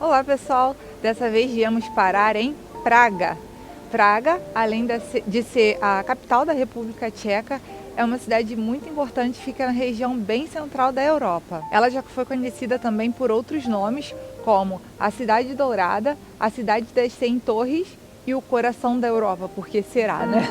Olá pessoal, dessa vez viemos parar em Praga. Praga, além de ser a capital da República Tcheca, é uma cidade muito importante, fica na região bem central da Europa. Ela já foi conhecida também por outros nomes, como a Cidade Dourada, a Cidade das 100 Torres e o Coração da Europa, porque será, né?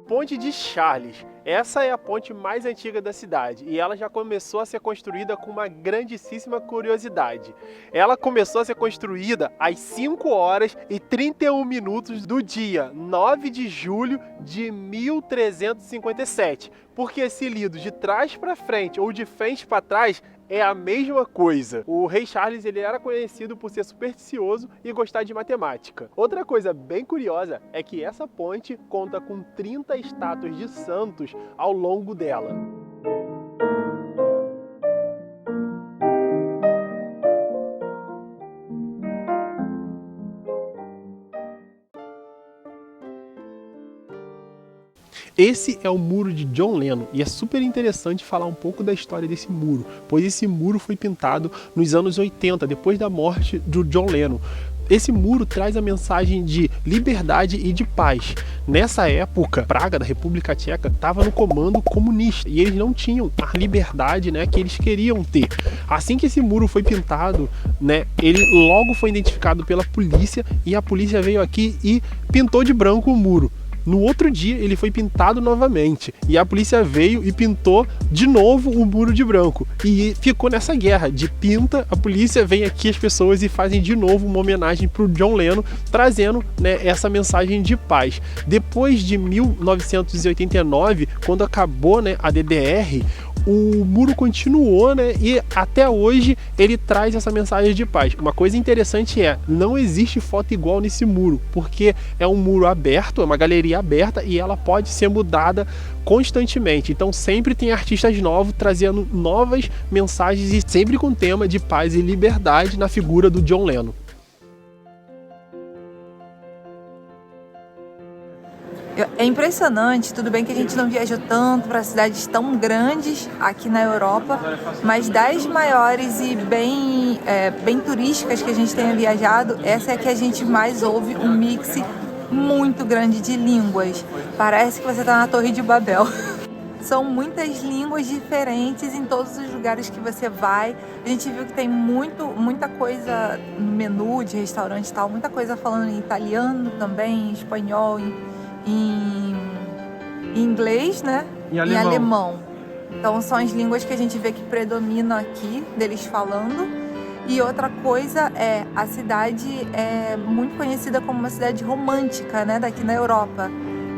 Ponte de Charles. Essa é a ponte mais antiga da cidade e ela já começou a ser construída com uma grandíssima curiosidade. Ela começou a ser construída às 5 horas e 31 minutos do dia 9 de julho de 1357, porque se lido de trás para frente ou de frente para trás é a mesma coisa. O rei Charles ele era conhecido por ser supersticioso e gostar de matemática. Outra coisa bem curiosa é que essa ponte conta com 30 estátuas de santos ao longo dela. Esse é o muro de John Lennon e é super interessante falar um pouco da história desse muro, pois esse muro foi pintado nos anos 80, depois da morte do John Lennon. Esse muro traz a mensagem de liberdade e de paz. Nessa época, Praga, da República Tcheca, estava no comando comunista e eles não tinham a liberdade, que eles queriam ter. Assim que esse muro foi pintado, ele logo foi identificado pela polícia e a polícia veio aqui e pintou de branco o muro. No outro dia ele foi pintado novamente e a polícia veio e pintou de novo o muro de branco e ficou nessa guerra de pinta, a polícia vem aqui, as pessoas e fazem de novo uma homenagem para o John Lennon, trazendo essa mensagem de paz. Depois de 1989, quando acabou a DDR, o muro continuou, e até hoje ele traz essa mensagem de paz. Uma coisa interessante não existe foto igual nesse muro, porque é um muro aberto, é uma galeria aberta e ela pode ser mudada constantemente. Então sempre tem artistas novos trazendo novas mensagens e sempre com tema de paz e liberdade na figura do John Lennon. É impressionante, tudo bem que a gente não viajou tanto para cidades tão grandes aqui na Europa, mas das maiores e bem turísticas que a gente tenha viajado, essa é a que a gente mais ouve um mix muito grande de línguas. Parece que você está na Torre de Babel. São muitas línguas diferentes em todos os lugares que você vai. A gente viu que tem muita coisa no menu de restaurante e tal, muita coisa falando em italiano também, em espanhol, em inglês, Em alemão. Então são as línguas que a gente vê que predominam aqui, deles falando. E outra coisa a cidade é muito conhecida como uma cidade romântica, daqui na Europa.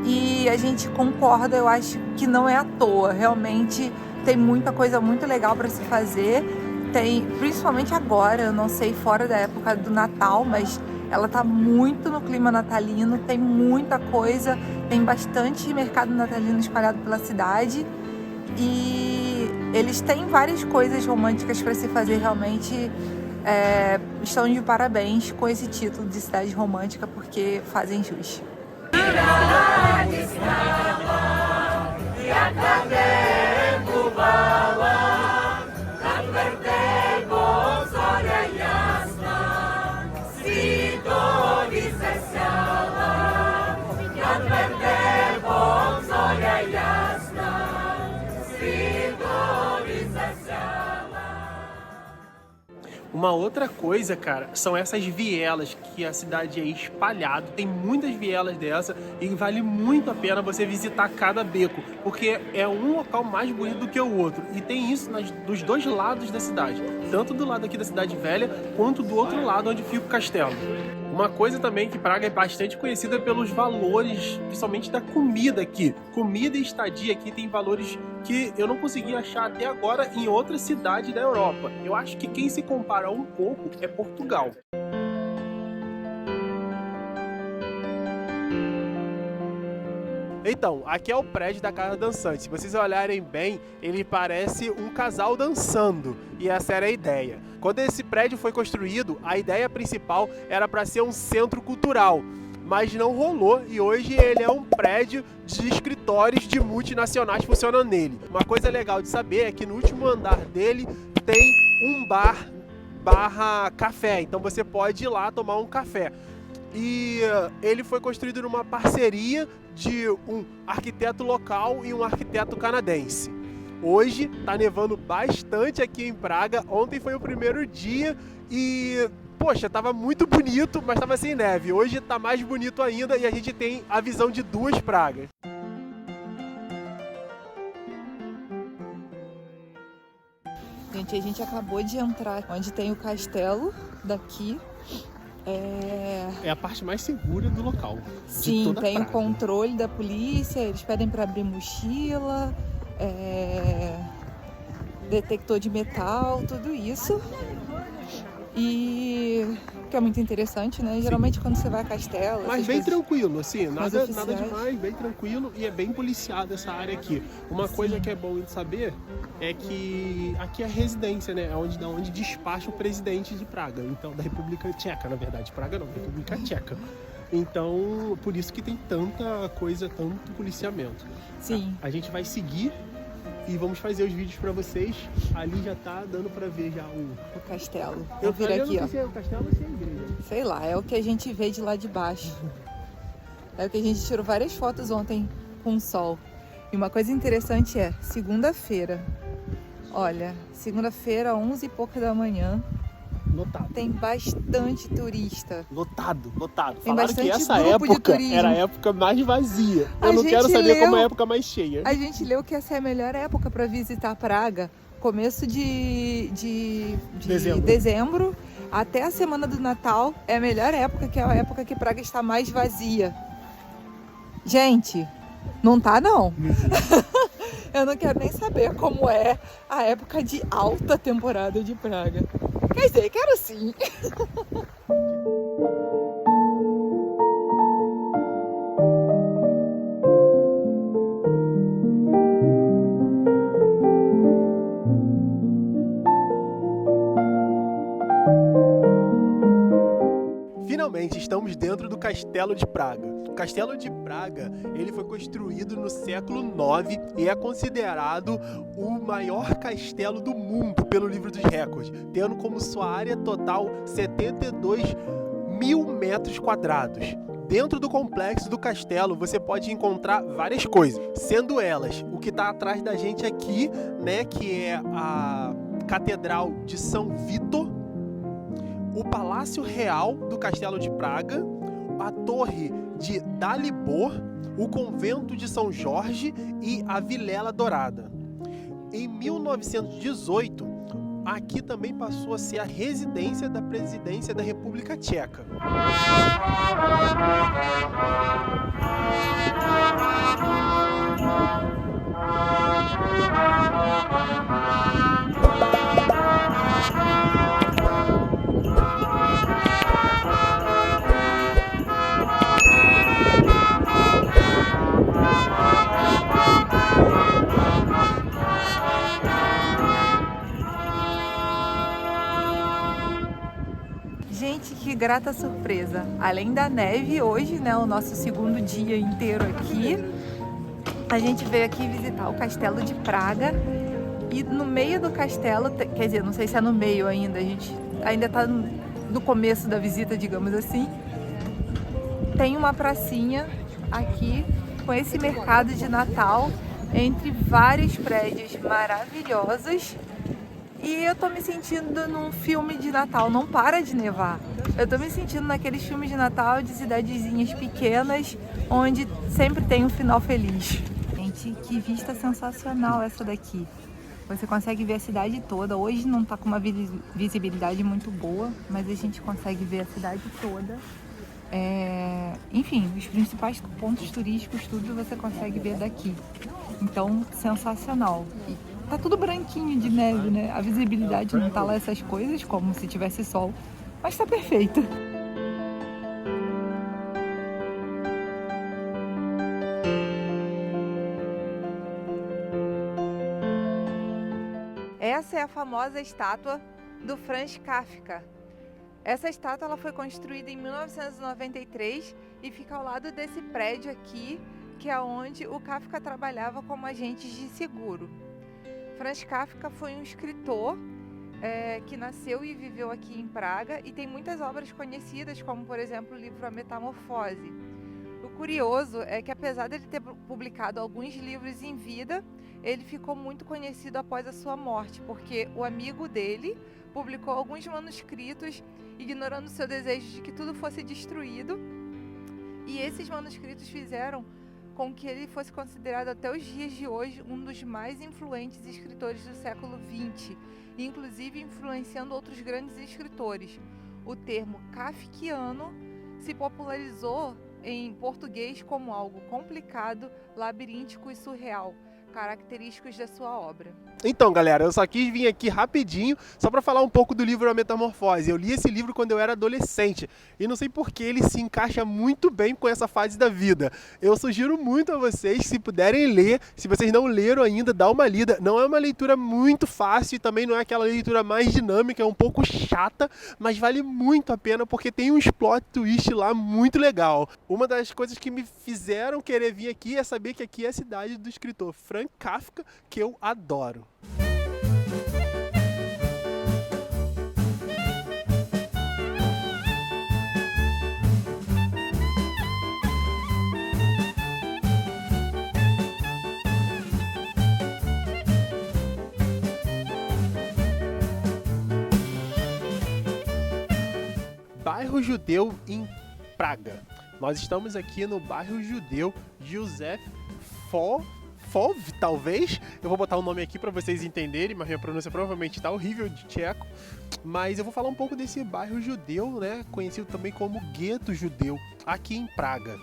E a gente concorda, eu acho que não é à toa. Realmente tem muita coisa muito legal para se fazer. Tem, principalmente agora, eu não sei, fora da época do Natal, mas ela tá muito no clima natalino, tem muita coisa, tem bastante mercado natalino espalhado pela cidade e eles têm várias coisas românticas para se fazer, realmente estão de parabéns com esse título de cidade romântica porque fazem jus. Uma outra coisa, cara, são essas vielas que a cidade é espalhada. Tem muitas vielas dessa e vale muito a pena você visitar cada beco, porque é um local mais bonito do que o outro. E tem isso dos dois lados da cidade, tanto do lado aqui da cidade velha, quanto do outro lado onde fica o castelo. Uma coisa também que Praga é bastante conhecida pelos valores, principalmente da comida aqui. Comida e estadia aqui tem valores que eu não consegui achar até agora em outra cidade da Europa. Eu acho que quem se compara um pouco é Portugal. Então, aqui é o prédio da Casa Dançante. Se vocês olharem bem, ele parece um casal dançando. E essa era a ideia. Quando esse prédio foi construído, a ideia principal era para ser um centro cultural. mas não rolou e hoje ele é um prédio de escritórios de multinacionais funcionando nele. Uma coisa legal de saber é que no último andar dele tem um bar barra café, então você pode ir lá tomar um café. E ele foi construído numa parceria de um arquiteto local e um arquiteto canadense. Hoje tá nevando bastante aqui em Praga. Ontem foi o primeiro dia e, poxa, tava muito bonito, mas tava sem neve. Hoje tá mais bonito ainda e a gente tem a visão de duas Pragas. Gente, a gente acabou de entrar onde tem o castelo daqui. É a parte mais segura do local. Sim, tem o controle da polícia, eles pedem para abrir mochila, detector de metal, tudo isso. E que é muito interessante, né? Geralmente quando você vai a castelo... Mas bem tranquilo, assim, nada oficiais. demais, bem tranquilo e é bem policiada essa área aqui. Uma coisa que é bom de saber é que aqui é a residência, né? É onde despacha o presidente de Praga, então da República Tcheca, na verdade. Praga não, República Tcheca. Então, por isso que tem tanta coisa, tanto policiamento. Sim. A gente vai seguir e vamos fazer os vídeos pra vocês. Ali já tá dando pra ver já o castelo. Vou vir aqui, ó. Se é o castelo ou se é a igreja. Sei lá, é o que a gente vê de lá de baixo. É o que a gente tirou várias fotos ontem com o sol. E uma coisa interessante é, segunda-feira. Olha, segunda-feira, 11 e pouca da manhã. Lotado. Tem bastante turista. Lotado. Tem Falaram que bastante essa grupo de época turismo. era a época mais vazia. A Eu não gente quero saber leu- como é a época mais cheia. A gente leu que essa é a melhor época para visitar Praga. Começo de dezembro até a semana do Natal é a melhor época, que é a época que Praga está mais vazia. Gente, não tá não. Eu não quero nem saber como é a época de alta temporada de Praga. Quer dizer, quero sim. Finalmente estamos dentro do Castelo de Praga. O Castelo de Praga, ele foi construído no século IX e é considerado o maior castelo do mundo pelo livro dos recordes, tendo como sua área total 72 mil metros quadrados. Dentro do complexo do castelo você pode encontrar várias coisas, sendo elas o que está atrás da gente aqui, né, que é a Catedral de São Vítor, o Palácio Real do Castelo de Praga, a Torre de Dalibor, o Convento de São Jorge e a Vilela Dourada. Em 1918, aqui também passou a ser a residência da Presidência da República Tcheca. Gente, que grata surpresa. Além da neve, hoje, né, o nosso segundo dia inteiro aqui, a gente veio aqui visitar o Castelo de Praga. E no meio do castelo, quer dizer, não sei se é no meio ainda, a gente ainda tá no começo da visita, digamos assim. Tem uma pracinha aqui com esse mercado de Natal entre vários prédios maravilhosos. E eu tô me sentindo num filme de Natal, não para de nevar. Eu tô me sentindo naqueles filmes de Natal de cidadezinhas pequenas, onde sempre tem um final feliz. Gente, que vista sensacional essa daqui. Você consegue ver a cidade toda. Hoje não tá com uma visibilidade muito boa, mas a gente consegue ver a cidade toda. Enfim, os principais pontos turísticos, tudo você consegue ver daqui. Então, sensacional. E tá tudo branquinho de neve, né? A visibilidade não tá lá essas coisas, como se tivesse sol, mas tá perfeito. Essa é a famosa estátua do Franz Kafka. Essa estátua ela foi construída em 1993 e fica ao lado desse prédio aqui, que é onde o Kafka trabalhava como agente de seguro. Franz Kafka foi um escritor que nasceu e viveu aqui em Praga e tem muitas obras conhecidas, como por exemplo o livro A Metamorfose. O curioso é que apesar de ele ter publicado alguns livros em vida, ele ficou muito conhecido após a sua morte, porque o amigo dele publicou alguns manuscritos ignorando seu desejo de que tudo fosse destruído, e esses manuscritos fizeram com que ele fosse considerado até os dias de hoje um dos mais influentes escritores do século XX, inclusive influenciando outros grandes escritores. O termo kafkiano se popularizou em português como algo complicado, labiríntico e surreal, característicos da sua obra. Então, galera, eu só quis vir aqui rapidinho só para falar um pouco do livro A Metamorfose. Eu li esse livro quando eu era adolescente e não sei por que ele se encaixa muito bem com essa fase da vida. Eu sugiro muito a vocês, se puderem ler, se vocês não leram ainda, dá uma lida. Não é uma leitura muito fácil e também não é aquela leitura mais dinâmica, é um pouco chata, mas vale muito a pena porque tem um plot twist lá muito legal. Uma das coisas que me fizeram querer vir aqui é saber que aqui é a cidade do escritor Franz Kafka, que eu adoro. Bairro judeu em Praga. Nós estamos aqui no bairro judeu Józef Fov, talvez. Eu vou botar o nome aqui para vocês entenderem, mas minha pronúncia provavelmente está horrível de tcheco. Mas eu vou falar um pouco desse bairro judeu, né, conhecido também como gueto judeu, aqui em Praga.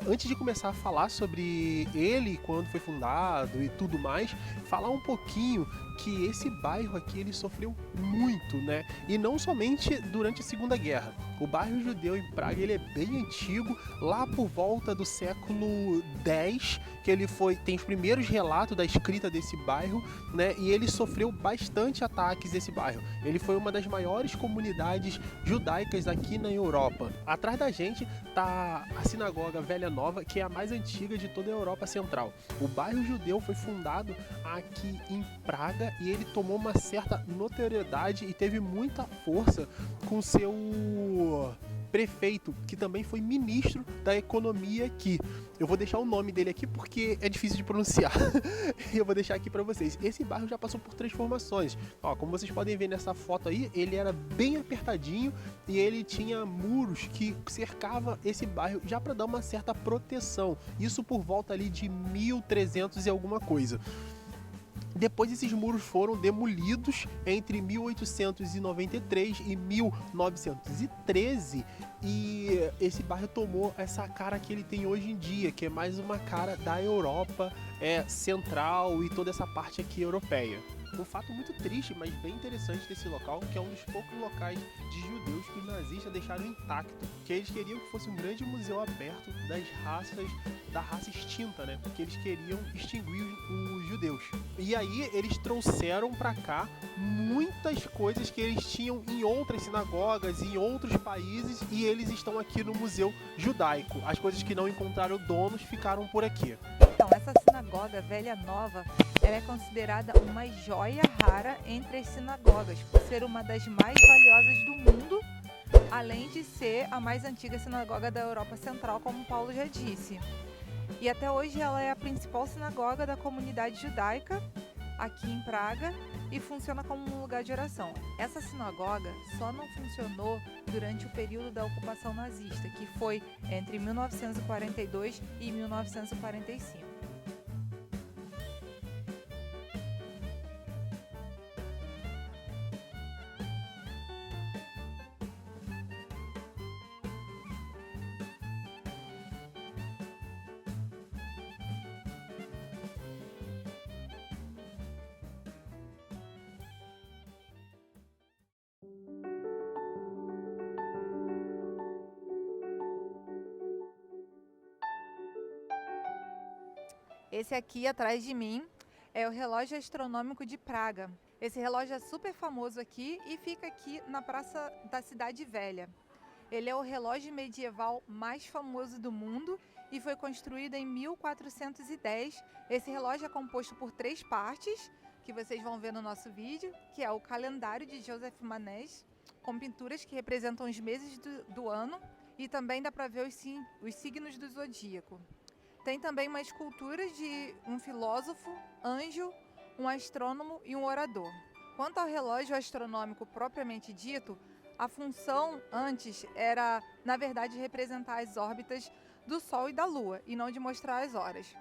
Antes de começar a falar sobre ele, quando foi fundado e tudo mais, falar um pouquinho que esse bairro aqui ele sofreu muito, né? E não somente durante a Segunda Guerra. O bairro judeu em Praga ele é bem antigo, lá por volta do século X, que ele tem os primeiros relatos da escrita desse bairro, né? E ele sofreu bastante ataques desse bairro. Ele foi uma das maiores comunidades judaicas aqui na Europa. Atrás da gente tá a Sinagoga Velha Nova, que é a mais antiga de toda a Europa Central. O bairro judeu foi fundado aqui em Praga e ele tomou uma certa notoriedade e teve muita força com seu prefeito, que também foi ministro da economia aqui. Eu vou deixar o nome dele aqui porque é difícil de pronunciar. Eu vou deixar aqui para vocês. Esse bairro já passou por transformações. Ó, como vocês podem ver nessa foto aí, ele era bem apertadinho e ele tinha muros que cercava esse bairro já para dar uma certa proteção. Isso por volta ali de 1300 e alguma coisa. Depois esses muros foram demolidos entre 1893 e 1913 e esse bairro tomou essa cara que ele tem hoje em dia, que é mais uma cara da Europa central e toda essa parte aqui europeia. Um fato muito triste, mas bem interessante desse local, que é um dos poucos locais de judeus que os nazistas deixaram intacto, que eles queriam que fosse um grande museu aberto da raça extinta, né? Porque eles queriam extinguir os judeus. E aí eles trouxeram para cá muitas coisas que eles tinham em outras sinagogas, em outros países, e eles estão aqui no Museu Judaico. As coisas que não encontraram donos ficaram por aqui. Então, essa sinagoga Velha Nova, ela é considerada uma joia rara entre as sinagogas, por ser uma das mais valiosas do mundo, além de ser a mais antiga sinagoga da Europa Central, como Paulo já disse. E até hoje ela é a principal sinagoga da comunidade judaica aqui em Praga e funciona como um lugar de oração. Essa sinagoga só não funcionou durante o período da ocupação nazista, que foi entre 1942 e 1945. Esse aqui atrás de mim é o relógio astronômico de Praga. Esse relógio é super famoso aqui e fica aqui na Praça da Cidade Velha. Ele é o relógio medieval mais famoso do mundo e foi construído em 1410. Esse relógio é composto por 3 partes, que vocês vão ver no nosso vídeo, que é o calendário de Joseph Manès, com pinturas que representam os meses do ano, e também dá para ver os signos do zodíaco. Tem também uma escultura de um filósofo, anjo, um astrônomo e um orador. Quanto ao relógio astronômico propriamente dito, a função antes era, na verdade, representar as órbitas do Sol e da Lua, e não de mostrar as horas.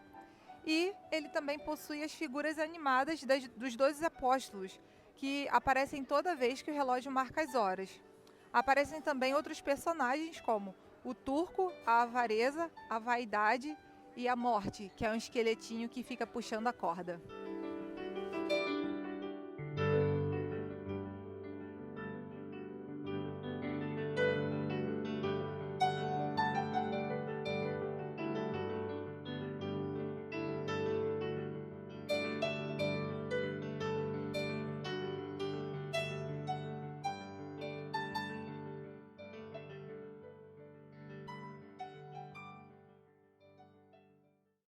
E ele também possui as figuras animadas dos 12 apóstolos, que aparecem toda vez que o relógio marca as horas. Aparecem também outros personagens como o turco, a avareza, a vaidade e a morte, que é um esqueletinho que fica puxando a corda.